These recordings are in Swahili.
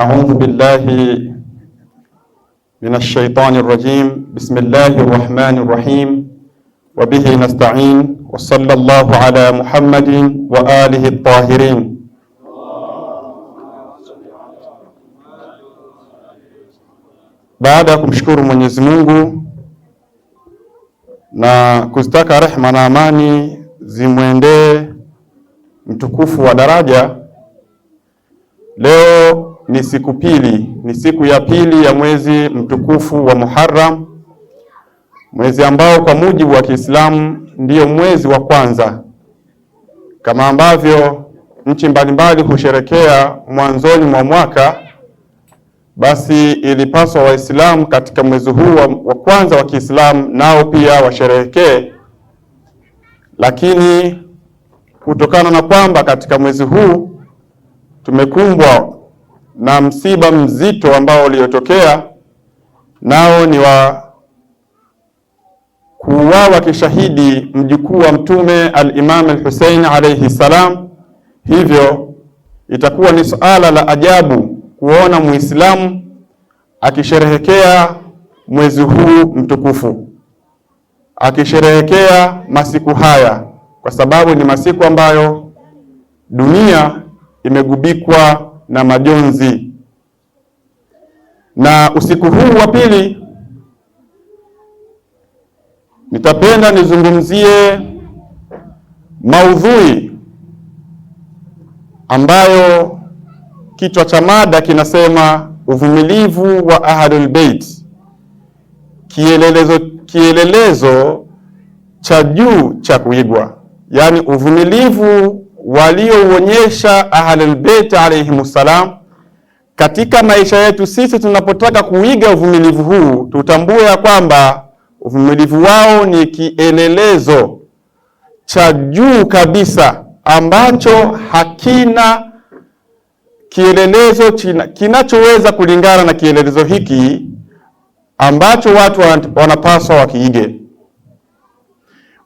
أعوذ بالله من الشيطان الرجيم. بسم الله الرحمن الرحيم وبه نستعين وصلى الله على محمد وآله الطاهرين. Baada ya kumshukuru Mwenyezi Mungu na kuzitaka rehema na amani zimwendee mtukufu wa daraja, leo ni siku ya pili ya mwezi mtukufu wa Muharram, mwezi ambao kwa mujibu wa Kiislamu ndiyo mwezi wa kwanza. Kama ambavyo nchi mbalimbali husherekea mwanzoni mwa mwaka, basi ilipaswa Waislamu katika mwezi huu wa kwanza wa Kiislamu nao pia washerehekee. Lakini kutokana na kwamba katika mwezi huu tumekumbwa na msiba mzito ambao uliotokea, nao ni wa kuuawa kishahidi mjukuu wa Mtume al-Imam al-Hussein alayhi salam. Hivyo itakuwa ni suala la ajabu kuona Muislamu akisherehekea mwezi huu mtukufu, akisherehekea masiku haya, kwa sababu ni masiku ambayo dunia imegubikwa na majonzi. Na usiku huu wa pili nitapenda nizungumzie maudhui ambayo kichwa cha mada kinasema uvumilivu wa Ahlul Bait, kielelezo cha juu cha kuigwa, yani uvumilivu waliouonyesha Ahlul Bait alayhimussalam katika maisha yetu. Sisi tunapotaka kuiga uvumilivu huu, tutambue ya kwamba uvumilivu wao ni kielelezo cha juu kabisa ambacho hakina kielelezo kinachoweza kulingana na kielelezo hiki ambacho watu wanapaswa wakiige.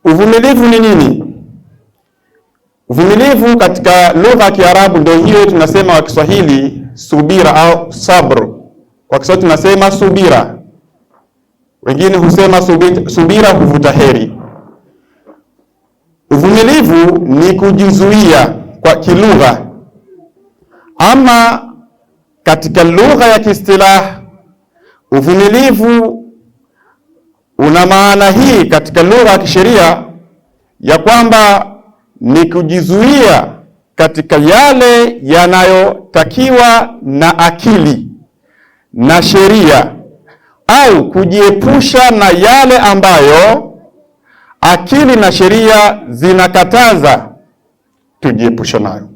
Uvumilivu ni nini? Uvumilivu katika lugha ya Kiarabu ndio hiyo tunasema kwa Kiswahili subira au sabr. Kwa Kiswahili tunasema subira, wengine husema subira huvuta heri. Uvumilivu ni kujizuia kwa kilugha. Ama katika lugha ya kiistilah, uvumilivu una maana hii katika lugha ya kisheria ya kwamba ni kujizuia katika yale yanayotakiwa na akili na sheria, au kujiepusha na yale ambayo akili na sheria zinakataza tujiepushe nayo.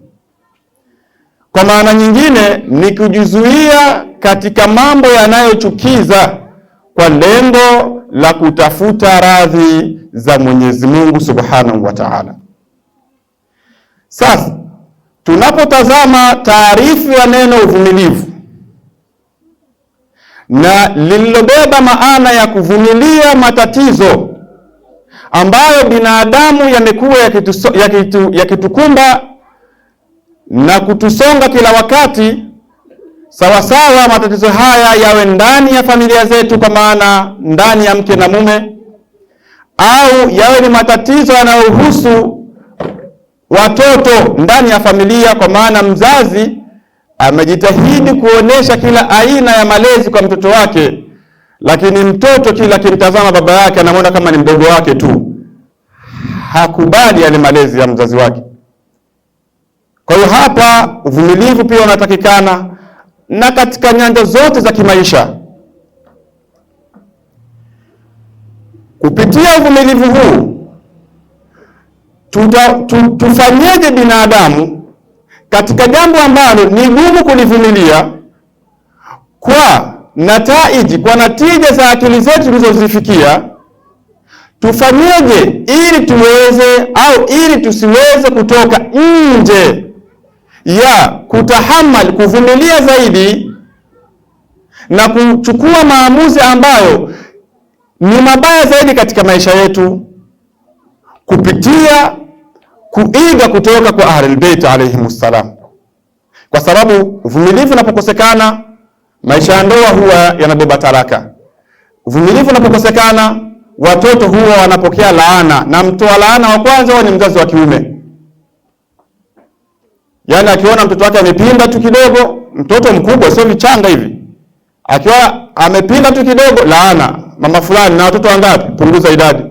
Kwa maana nyingine ni kujizuia katika mambo yanayochukiza kwa lengo la kutafuta radhi za Mwenyezi Mungu Subhanahu wa Ta'ala. Sasa tunapotazama taarifu ya neno uvumilivu na lililobeba maana ya kuvumilia matatizo ambayo binadamu yamekuwa yakitukumba na kutusonga kila wakati, sawasawa matatizo haya yawe ndani ya familia zetu, kwa maana ndani ya mke na mume, au yawe ni matatizo yanayohusu watoto ndani ya familia, kwa maana mzazi amejitahidi kuonesha kila aina ya malezi kwa mtoto wake, lakini mtoto kila kimtazama baba yake anamwona kama ni mdogo wake tu, hakubali yale malezi ya mzazi wake. Kwa hiyo hapa uvumilivu pia unatakikana, na katika nyanja zote za kimaisha. Kupitia uvumilivu huu tufanyeje binadamu katika jambo ambalo ni gumu kulivumilia, kwa natija za akili zetu tulizozifikia, tufanyeje ili tuweze au ili tusiweze kutoka nje ya kutahammali, kuvumilia zaidi na kuchukua maamuzi ambayo ni mabaya zaidi katika maisha yetu, kupitia kuiga kutoka kwa Ahlul Bait alayhimussalam. kwa sababu uvumilivu unapokosekana, maisha ya ndoa huwa yanabeba talaka. Uvumilivu unapokosekana, watoto huwa wanapokea laana, na mtoa laana wa kwanza huwa ni mzazi wa kiume. Yaani akiona mtoto wake amepinda tu kidogo, mtoto mkubwa sio vichanga hivi, akiwa amepinda tu kidogo, laana, mama fulani na watoto wangapi, punguza idadi.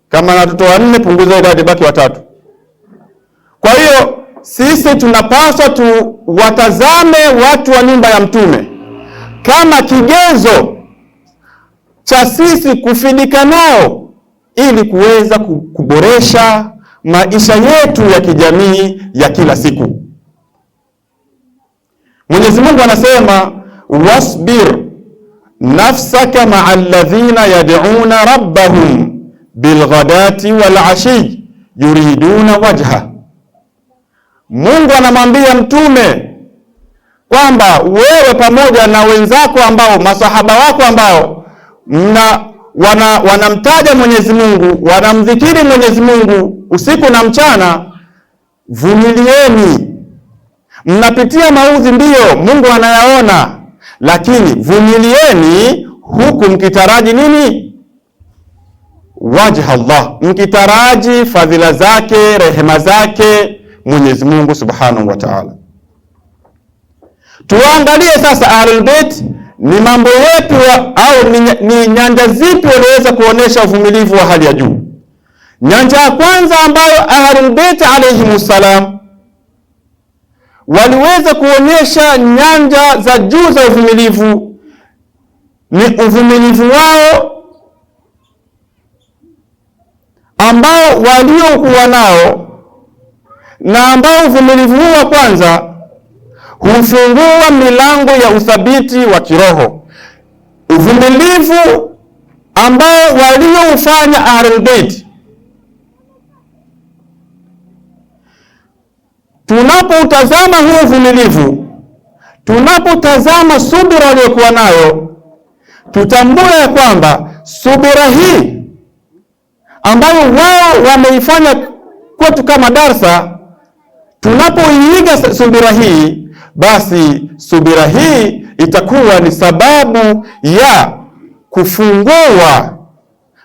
Kama na watoto 4, punguza idadi, baki 3. Kwa hiyo sisi tunapaswa tuwatazame watu wa nyumba ya Mtume kama kigezo cha sisi kufidika nao ili kuweza kuboresha maisha yetu ya kijamii ya kila siku. Mwenyezi Mungu anasema, wasbir nafsaka ma'a alladhina yad'una rabbahum bilghadati wal ashi yuriduna wajha. Mungu anamwambia Mtume kwamba wewe pamoja na wenzako ambao masahaba wako ambao wanamtaja Mwenyezi Mungu, wanamdhikiri Mwenyezi Mungu usiku na mchana, vumilieni. Mnapitia maudhi, ndiyo, Mungu anayaona, lakini vumilieni huku mkitaraji nini? Wajha Allah, mkitaraji fadhila zake, rehema zake Mwenyezi Mungu Subhanahu wa Ta'ala. Tuangalie sasa Ahlul Bait ni mambo yepi au ni nyanja zipi waliweza kuonesha uvumilivu wa hali ya juu. Nyanja ya kwanza ambayo Ahlul Bait alayhimus salam waliweza kuonyesha nyanja za juu za uvumilivu ni uvumilivu wao ambao waliokuwa nao, na ambao uvumilivu huu wa kwanza hufungua milango ya uthabiti wa kiroho. Uvumilivu ambao walioufanya Ahlul Bait, tunapotazama huu uvumilivu, tunapotazama subira waliokuwa nayo, tutambue ya kwamba subira hii ambayo wao wameifanya kwetu kama darsa, tunapoiiga subira hii, basi subira hii itakuwa ni sababu ya kufungua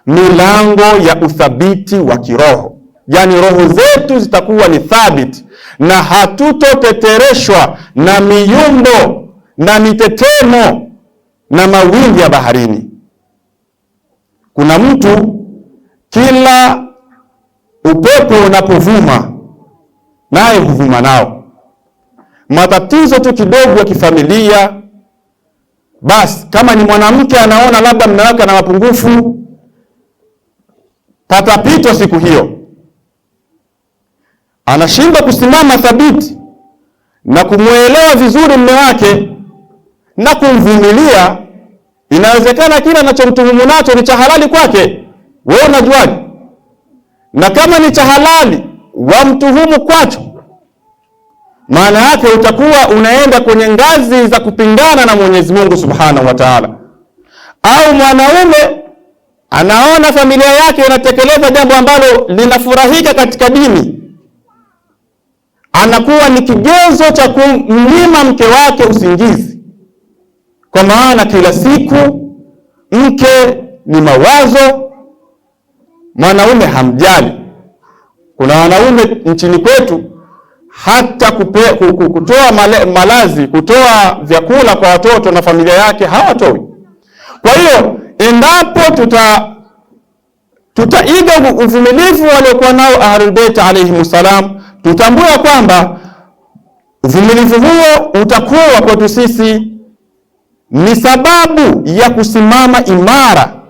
milango ya uthabiti wa kiroho. Yaani roho zetu zitakuwa ni thabiti na hatutotetereshwa na miyumbo na mitetemo na mawimbi ya baharini. Kuna mtu kila upepo unapovuma naye huvuma nao. Matatizo tu kidogo ya kifamilia, basi kama ni mwanamke anaona labda mume wake ana mapungufu, patapitwa siku hiyo, anashindwa kusimama thabiti na kumwelewa vizuri mume wake na kumvumilia. Inawezekana kila anachomtuhumu nacho ni cha halali kwake, wewe unajuaje? Na kama ni cha halali wamtuhumu kwacho, maana yake utakuwa unaenda kwenye ngazi za kupingana na Mwenyezi Mungu Subhanahu wa Ta'ala. Au mwanaume anaona familia yake inatekeleza jambo ambalo linafurahika katika dini, anakuwa ni kigezo cha kumnyima mke wake usingizi, kwa maana kila siku mke ni mawazo, mwanaume hamjali. Kuna wanaume nchini kwetu hata kutoa malazi, kutoa vyakula kwa watoto na familia yake hawatoi. Kwa hiyo endapo tutaiga uvumilivu waliokuwa nao Ahlul Bait alayhimus salam, tutambua kwamba uvumilivu huo utakuwa kwetu sisi ni sababu ya kusimama imara